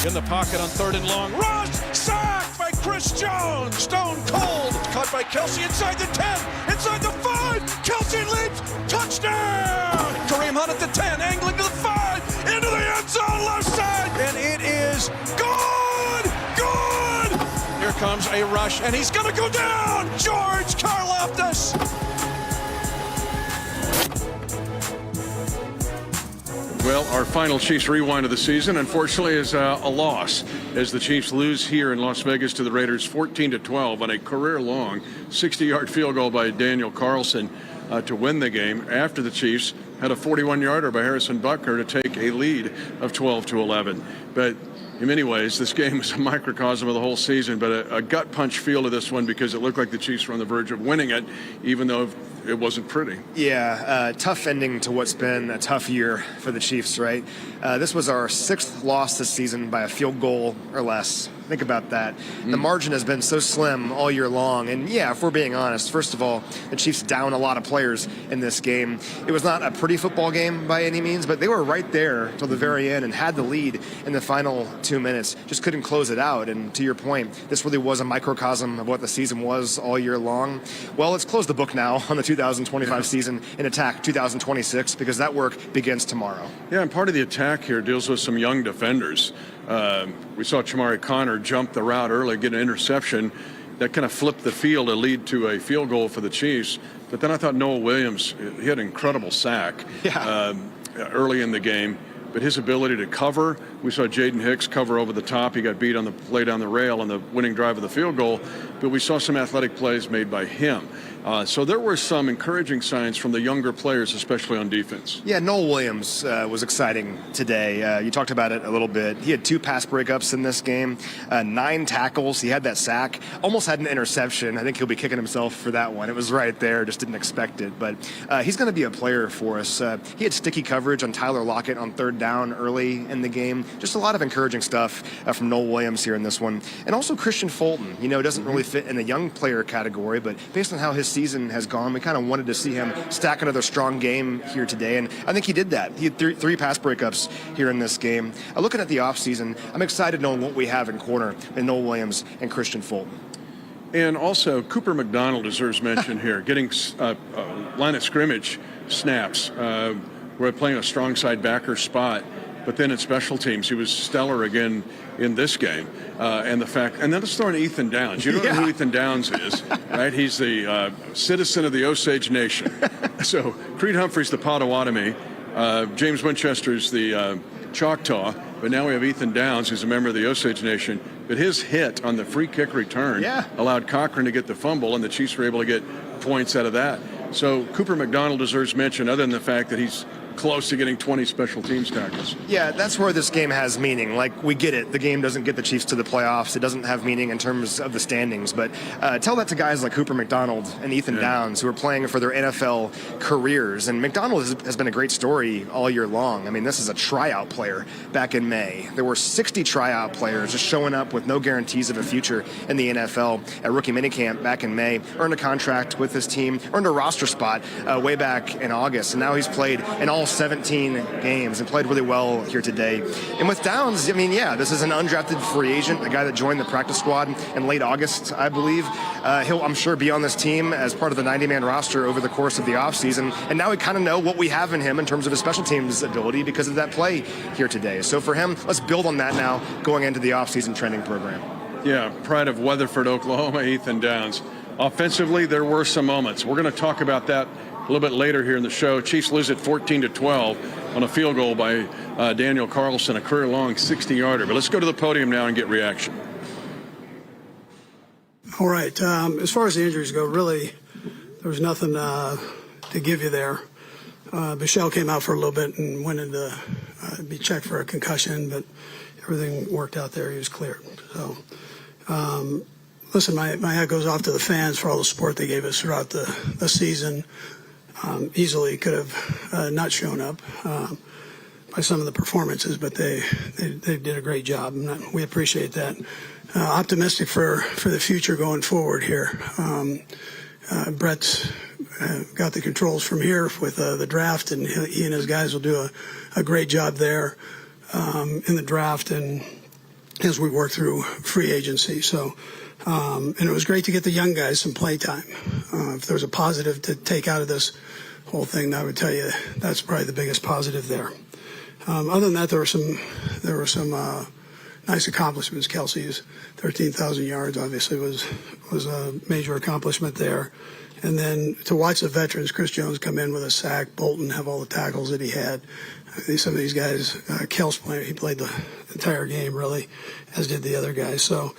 In the pocket on 3rd and long. Rush! Sacked by Chris Jones! Stone cold! Caught by Kelsey inside the 10! Inside the 5! Kelsey leaps! Touchdown! Kareem Hunt at the 10, angling to the 5! Into the end zone, left side! And it is good! Good! Here comes a rush, and he's gonna go down! George Karlaftis! Well, our final Chiefs rewind of the season, unfortunately, is a loss as the Chiefs lose here in Las Vegas to the Raiders 14-12 on a career-long 60-yard field goal by Daniel Carlson to win the game after the Chiefs had a 41-yarder by Harrison Butker to take a lead of 12-11. But in many ways, this game was a microcosm of the whole season, but a gut punch feel to this one because it looked like the Chiefs were on the verge of winning it, even though it wasn't pretty. Yeah, tough ending to what's been a tough year for the Chiefs, right? This was our 6th loss this season by a field goal or less. Think about that. The margin has been so slim all year long. And yeah, if we're being honest, first of all, the Chiefs down a lot of players in this game. It was not a pretty football game by any means, but they were right there till the very end and had the lead in the final 2 minutes. Just couldn't close it out. And to your point, this really was a microcosm of what the season was all year long. Well, let's close the book now on the 2025 season and attack 2026 because that work begins tomorrow. Yeah, and part of the attack here deals with some young defenders. We saw Chamari Connor jump the route early, get an interception that kind of flipped the field to lead to a field goal for the Chiefs. But then I thought Noah Williams, he had an incredible sack early in the game. But his ability to cover, we saw Jaden Hicks cover over the top. He got beat on the play down the rail on the winning drive of the field goal. But we saw some athletic plays made by him. So there were some encouraging signs from the younger players, especially on defense. Yeah, Noel Williams was exciting today. You talked about it a little bit. He had 2 pass breakups in this game, 9 tackles. He had that sack, almost had an interception. I think he'll be kicking himself for that one. It was right there, just didn't expect it. But he's going to be a player for us. He had sticky coverage on Tyler Lockett on 3rd down early in the game. Just a lot of encouraging stuff from Noel Williams here in this one. And also Christian Fulton, doesn't really fit in the young player category, but based on how his season has gone, we kind of wanted to see him stack another strong game here today, and I think he did that. He had 3 pass breakups here in this game. Looking at the offseason, I'm excited knowing what we have in corner in Noel Williams and Christian Fulton. And also, Cooper McDonald deserves mention here, getting line of scrimmage snaps. We're playing a strong side backer spot, but then in special teams, he was stellar again in this game. And then let's throw in Ethan Downs. You don't know who Ethan Downs is, right? He's the citizen of the Osage Nation. So Creed Humphrey's the Potawatomi. James Winchester's the Choctaw. But now we have Ethan Downs, who's a member of the Osage Nation. But his hit on the free kick return allowed Cochran to get the fumble, and the Chiefs were able to get points out of that. So Cooper McDonald deserves mention, other than the fact that he's close to getting 20 special teams tackles. Yeah, that's where this game has meaning. Like, we get it. The game doesn't get the Chiefs to the playoffs. It doesn't have meaning in terms of the standings. But tell that to guys like Cooper McDonald and Ethan Downs, who are playing for their NFL careers. And McDonald has been a great story all year long. I mean, this is a tryout player back in May. There were 60 tryout players just showing up with no guarantees of a future in the NFL at rookie minicamp back in May, earned a contract with his team, earned a roster spot way back in August. And now he's played in all 17 games and played really well here today. And with Downs, I mean, this is an undrafted free agent, a guy that joined the practice squad in late August, I believe. He'll, I'm sure, be on this team as part of the 90-man roster over the course of the offseason. And now we kind of know what we have in him in terms of his special teams ability because of that play here today. So for him, let's build on that now going into the offseason training program. Yeah, pride of Weatherford, Oklahoma, Ethan Downs. Offensively, there were some moments. We're going to talk about that a little bit later here in the show. Chiefs lose at 14-12 on a field goal by Daniel Carlson, a career-long 60-yarder. But let's go to the podium now and get reaction. All right. As far as the injuries go, really, there was nothing to give you there. Bichelle came out for a little bit and went into be checked for a concussion, but everything worked out there. He was cleared. So, listen, my hat goes off to the fans for all the support they gave us throughout the season. Easily could have not shown up by some of the performances, but they did a great job, and we appreciate that. Optimistic for the future going forward here. Brett's got the controls from here with the draft, and he and his guys will do a great job there in the draft, and as we work through free agency. So, and it was great to get the young guys some play time. If there's a positive to take out of this whole thing, I would tell you that's probably the biggest positive there. Other than that, there were some nice accomplishments. Kelsey's 13,000 yards obviously was a major accomplishment there. And then to watch the veterans, Chris Jones come in with a sack, Bolton have all the tackles that he had. Some of these guys, Kels he played the entire game really, as did the other guys. So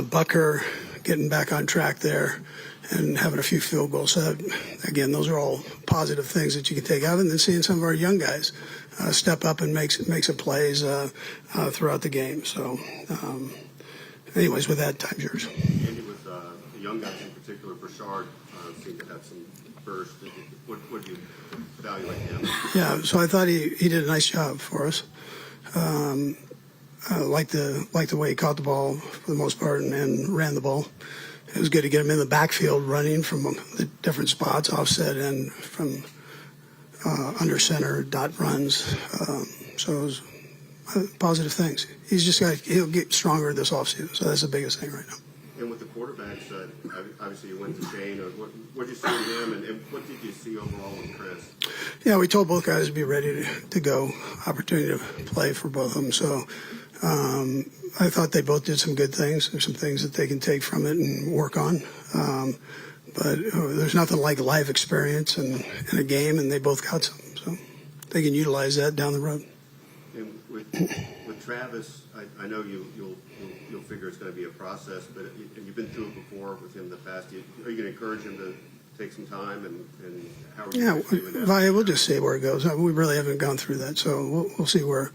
Bucker getting back on track there and having a few field goals. So that, again, those are all positive things that you can take out. And then seeing some of our young guys step up and make some plays throughout the game. So anyways, with that, time's yours. Andy, with the young guys in particular, Burchard seemed to have some burst. What do you evaluate him? Yeah, so I thought he did a nice job for us. I liked the way he caught the ball for the most part and ran the ball. It was good to get him in the backfield running from the different spots, offset and from under center, dot runs. So it was positive things. He'll get stronger this offseason, so that's the biggest thing right now. And with the quarterbacks, obviously you went to Shane. What did you see in him, and what did you see overall in Chris? Yeah, we told both guys to be ready to go, opportunity to play for both of them. So I thought they both did some good things. There's some things that they can take from it and work on. But there's nothing like live experience in a game, and they both got some. So they can utilize that down the road. And with Travis, I know you'll figure it's going to be a process, but you've been through it before with him in the past. Are you going to encourage him to take some time, and how are you doing that? We'll just see where it goes. We really haven't gone through that, so we'll see where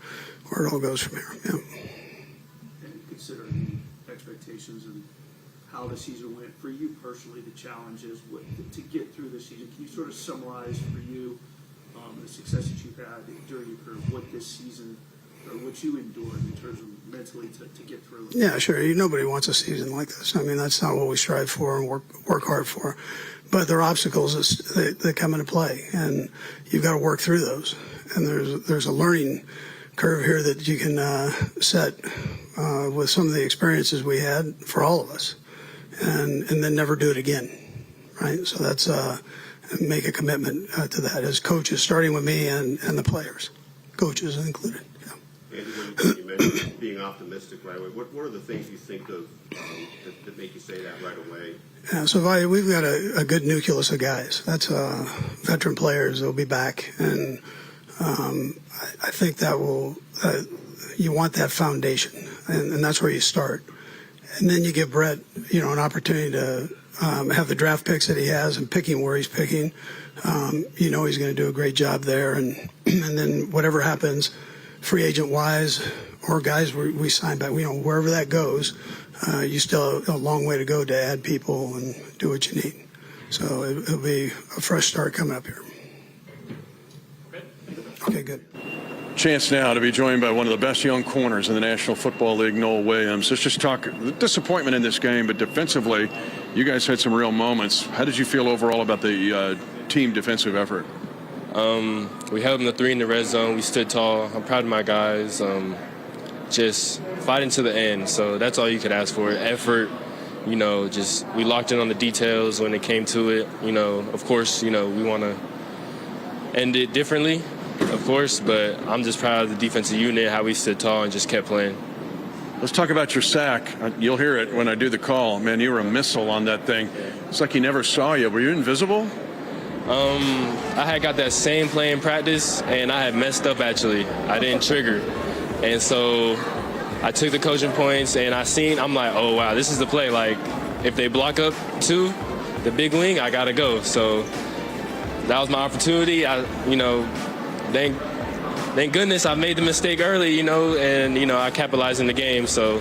it all goes from here. Yeah. And considering expectations and how the season went for you personally, the challenges to get through the season. Can you sort of summarize for you the success that you've had during your career, what this season or what you endured in terms of mentally to get through it? Yeah, sure. Nobody wants a season like this. I mean, that's not what we strive for and work hard for. But there are obstacles that come into play, and you've got to work through those. And there's a learning curve here that you can set with some of the experiences we had for all of us, and then never do it again, right? So that's make a commitment to that as coaches, starting with me and the players, coaches included. Andy, when you mentioned being optimistic right away, what are the things you think of that make you say that right away? Yeah, so we've got a good nucleus of guys. That's veteran players. They'll be back, and I think that will. You want that foundation, and that's where you start. And then you give Brett, an opportunity to have the draft picks that he has and picking where he's picking. He's going to do a great job there, and then whatever happens, free agent wise, or guys we sign back, wherever that goes, you still have a long way to go to add people and do what you need. So it'll be a fresh start coming up here. Okay, good. Chance now to be joined by one of the best young corners in the National Football League, Noel Williams. Let's just talk disappointment in this game, but defensively, you guys had some real moments. How did you feel overall about the team defensive effort? We held them to 3 in the red zone. We stood tall. I'm proud of my guys. Just fighting to the end. So that's all you could ask for. Effort, we locked in on the details when it came to it. Of course, we want to end it differently, of course, but I'm just proud of the defensive unit, how we stood tall and just kept playing. Let's talk about your sack. You'll hear it when I do the call. Man, you were a missile on that thing. It's like he never saw you. Were you invisible? I had got that same play in practice, and I had messed up, actually. I didn't trigger. And so I took the coaching points, and I'm like, oh, wow, this is the play. Like, if they block up 2, the big wing, I got to go. So that was my opportunity. Thank goodness I made the mistake early, and, I capitalized in the game. So,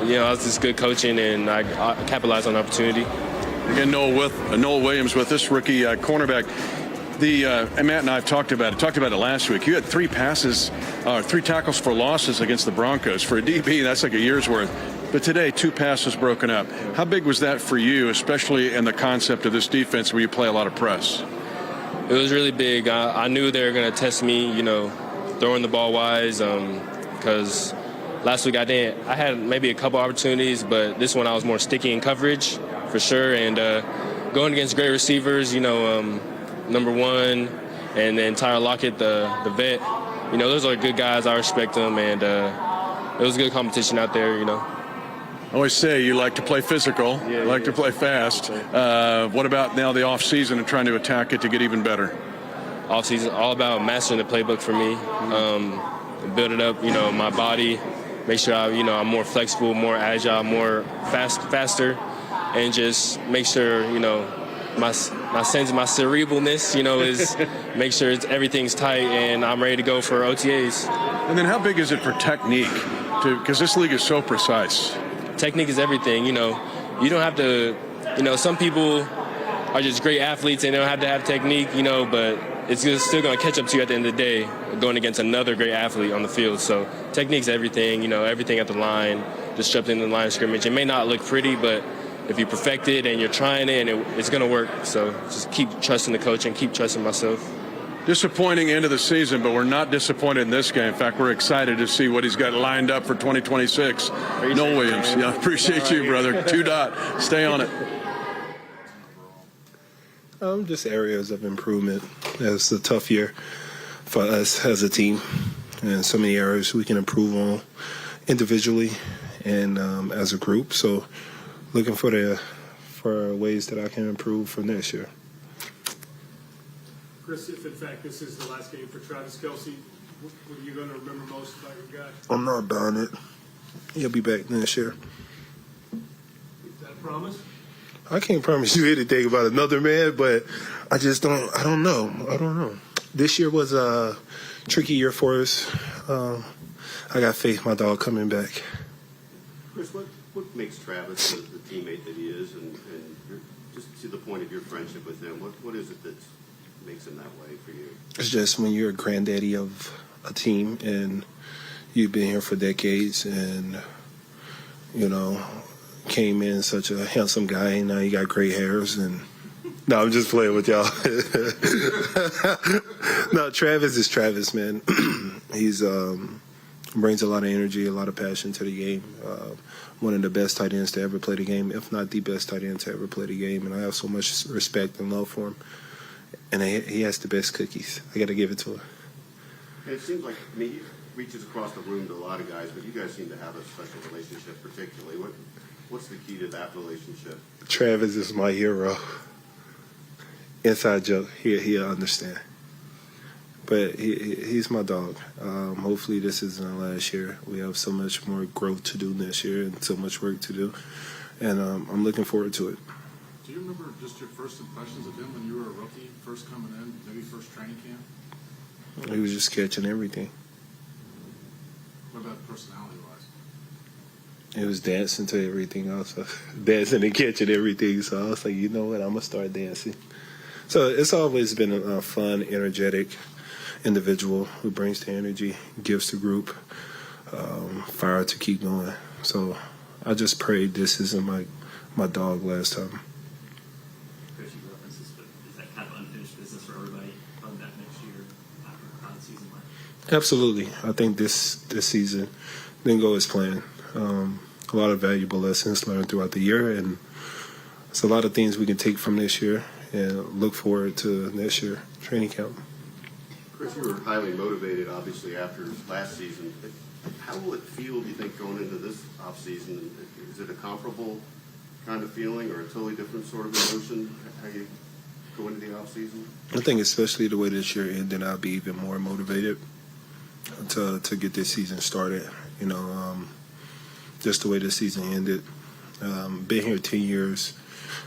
it was just good coaching, and I capitalized on the opportunity. Again, Noel Williams with this rookie cornerback. And Matt and I have talked about it last week. You had 3 tackles for losses against the Broncos. For a DB, that's like a year's worth. But today, 2 passes broken up. How big was that for you, especially in the concept of this defense where you play a lot of press? It was really big. I knew they were going to test me, throwing the ball wise, because last week I had maybe a couple opportunities, but this one I was more sticky in coverage for sure. And going against great receivers, number one, and then Tyler Lockett, the vet, those are good guys. I respect them, and it was good competition out there, I always say you like to play physical, to play fast. What about now the off season and trying to attack it to get even better? Off season, all about mastering the playbook for me. Build it up, my body, make sure I'm more flexible, more agile, more faster, and just make sure my sense, my cerebralness, is make sure everything's tight and I'm ready to go for OTAs. And then how big is it for technique? Because this league is so precise. Technique is everything. You don't have to. Some people are just great athletes and they don't have to have technique. But it's still going to catch up to you at the end of the day, going against another great athlete on the field. So technique's everything. Everything at the line, disrupting the line of scrimmage. It may not look pretty, but if you perfect it and you're trying it, and it's going to work. So just keep trusting the coach and keep trusting myself. Disappointing end of the season, but we're not disappointed in this game. In fact, we're excited to see what he's got lined up for 2026. Noel Williams, appreciate you, brother. 2 dot. Stay on it. Just areas of improvement. It's a tough year for us as a team, and so many areas we can improve on individually and as a group. So, looking for ways that I can improve from this year. Chris, if in fact this is the last game for Travis Kelce, what are you going to remember most about your guy? I'm not buying it. He'll be back next year. Is that a promise? I can't promise you anything about another man, but I don't know. This year was a tricky year for us. I got faith my dog coming back. Chris, what makes Travis the teammate that he is, and just to the point of your friendship with him, what is it that makes him that way for you? It's just when you're a granddaddy of a team and you've been here for decades and, came in such a handsome guy and now you got gray hairs and no, I'm just playing with y'all. No, Travis is Travis, man. He's brings a lot of energy, a lot of passion to the game. One of the best tight ends to ever play the game, if not the best tight end to ever play the game, and I have so much respect and love for him. And he has the best cookies. I got to give it to him. And it seems like, he reaches across the room to a lot of guys, but you guys seem to have a special relationship particularly. What's the key to that relationship? Travis is my hero. Inside joke. He'll understand. But he's my dog. Hopefully this isn't our last year. We have so much more growth to do this year and so much work to do. And I'm looking forward to it. Do you remember just your first impressions of him when you were a rookie, first coming in, maybe first training camp? He was just catching everything. What about personality-wise? He was dancing to everything else. Dancing and catching everything. So I was like, you know what, I'm going to start dancing. So it's always been a fun, energetic individual who brings the energy, gives the group fire to keep going. So I just prayed this isn't my dog last time. Coach, you referenced this, but is that kind of unfinished business for everybody on that next year after how the season went? Absolutely. I think this season didn't go as planned. A lot of valuable lessons learned throughout the year, and it's a lot of things we can take from this year and look forward to next year training camp. Chris, you were highly motivated, obviously, after last season. How will it feel, do you think, going into this offseason? Is it a comparable kind of feeling or a totally different sort of emotion, how you go into the offseason? I think especially the way this year ended, I'll be even more motivated to get this season started. Just the way this season ended. Been here 10 years,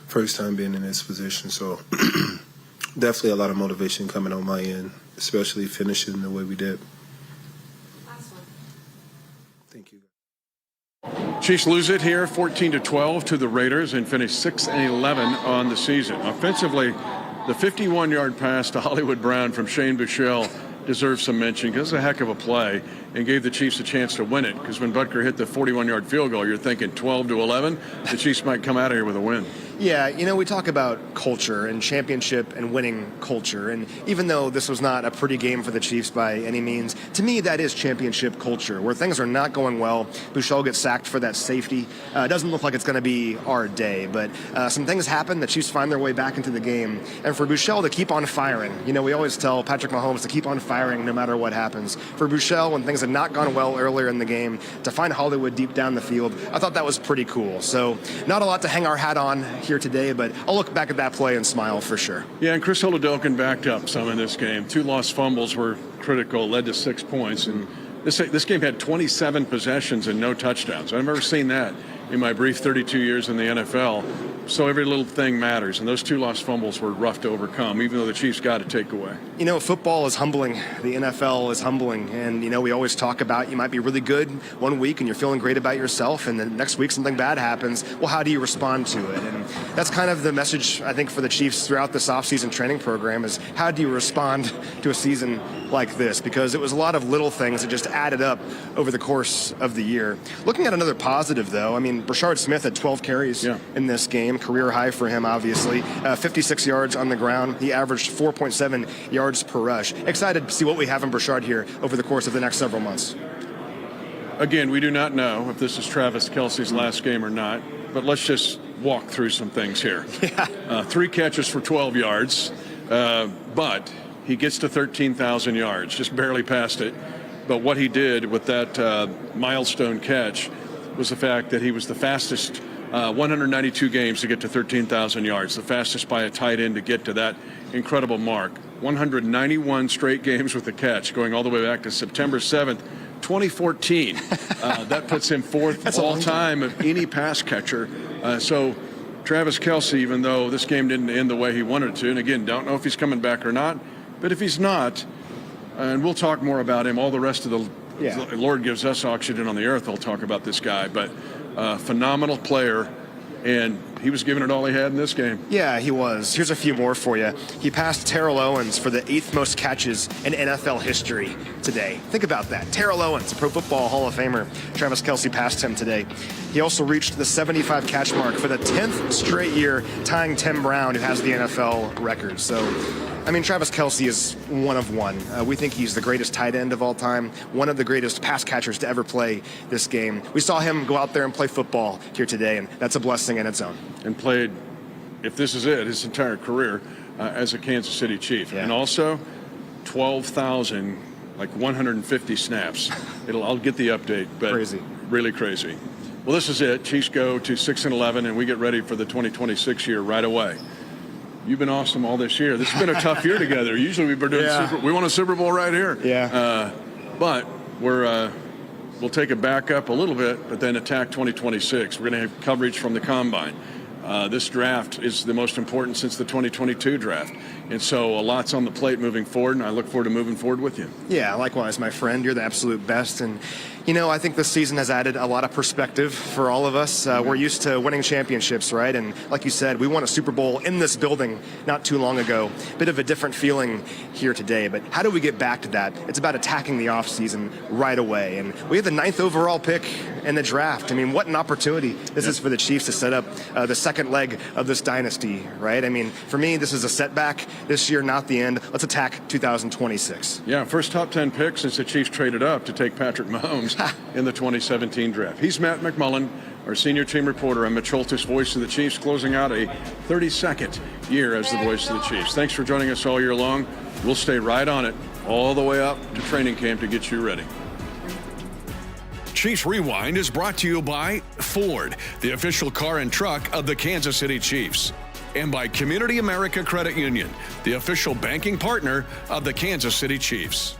first time being in this position, so definitely a lot of motivation coming on my end, especially finishing the way we did. Last one. Thank you. Chiefs lose it here, 14-12 to the Raiders, and finish 6-11 on the season. Offensively, the 51-yard pass to Hollywood Brown from Shane Buechele deserves some mention because it's a heck of a play. and gave the Chiefs a chance to win it. Because when Butker hit the 41-yard field goal, you're thinking 12-11, the Chiefs might come out of here with a win. Yeah, we talk about culture and championship and winning culture. And even though this was not a pretty game for the Chiefs by any means, to me that is championship culture, where things are not going well. Bouchel gets sacked for that safety. It doesn't look like it's going to be our day, but some things happen. The Chiefs find their way back into the game. And for Bouchel to keep on firing, we always tell Patrick Mahomes to keep on firing no matter what happens. For Bouchel, when things had not gone well earlier in the game, to find Hollywood deep down the field, I thought that was pretty cool. So not a lot to hang our hat on here today, but I'll look back at that play and smile for sure. Yeah, and Chris Oladokun backed up some in this game. 2 lost fumbles were critical, led to 6 points. And this game had 27 possessions and no touchdowns. I've never seen that in my brief 32 years in the NFL. So every little thing matters, and those 2 lost fumbles were rough to overcome, even though the Chiefs got a takeaway. Football is humbling. The NFL is humbling, and we always talk about you might be really good one week and you're feeling great about yourself, and then next week something bad happens. Well, how do you respond to it? And that's kind of the message, I think, for the Chiefs throughout this offseason training program is how do you respond to a season like this? Because it was a lot of little things that just added up over the course of the year. Looking at another positive, though, Brashard Smith had 12 carries in this game. Career high for him, obviously. 56 yards on the ground. He averaged 4.7 yards per rush. Excited to see what we have in Brashard here over the course of the next several months. Again, we do not know if this is Travis Kelce's last game or not, but let's just walk through some things here. 3 catches for 12 yards, but he gets to 13,000 yards, just barely past it. But what he did with that milestone catch was the fact that he was the fastest 192 games to get to 13,000 yards, the fastest by a tight end to get to that incredible mark. 191 straight games with a catch, going all the way back to September 7th, 2014. That puts him 4th all time of any pass catcher. So Travis Kelce, even though this game didn't end the way he wanted it to, and again, don't know if he's coming back or not, but if he's not, and we'll talk more about him, all the rest of the Lord gives us oxygen on the earth, I'll talk about this guy, but phenomenal player, and he was giving it all he had in this game. Yeah, he was. Here's a few more for you. He passed Terrell Owens for the 8th most catches in NFL history today. Think about that. Terrell Owens, Pro Football Hall of Famer. Travis Kelce passed him today. He also reached the 75 catch mark for the 10th straight year, tying Tim Brown, who has the NFL record. So, Travis Kelce is one of one. We think he's the greatest tight end of all time, one of the greatest pass catchers to ever play this game. We saw him go out there and play football here today, and that's a blessing in its own. And played, if this is it, his entire career as a Kansas City Chief. And also 12,000, like 150 snaps. I'll get the update, but crazy. Really crazy. Well, this is it. Chiefs go to 6-11, and we get ready for the 2026 year right away. You've been awesome all this year. This has been a tough year together. Usually we've been doing we won a Super Bowl right here. But we'll take it back up a little bit, but then attack 2026. We're going to have coverage from the Combine. This draft is the most important since the 2022 draft. And so a lot's on the plate moving forward, and I look forward to moving forward with you. Yeah, likewise, my friend. You're the absolute best. And, I think this season has added a lot of perspective for all of us. We're used to winning championships, right? And like you said, we won a Super Bowl in this building not too long ago. Bit of a different feeling here today. But how do we get back to that? It's about attacking the offseason right away. And we have the 9th overall pick in the draft. What an opportunity this is for the Chiefs to set up the second leg of this dynasty, right? For me, this is a setback this year, not the end. Let's attack 2026. Yeah, first top 10 pick since the Chiefs traded up to take Patrick Mahomes in the 2017 draft. He's Matt McMullen, our senior team reporter. I'm Mitch Holthus, voice of the Chiefs, closing out a 32nd year as the voice of the Chiefs. Thanks for joining us all year long. We'll stay right on it all the way up to training camp to get you ready. Chiefs Rewind is brought to you by Ford, the official car and truck of the Kansas City Chiefs, and by CommunityAmerica Credit Union, the official banking partner of the Kansas City Chiefs.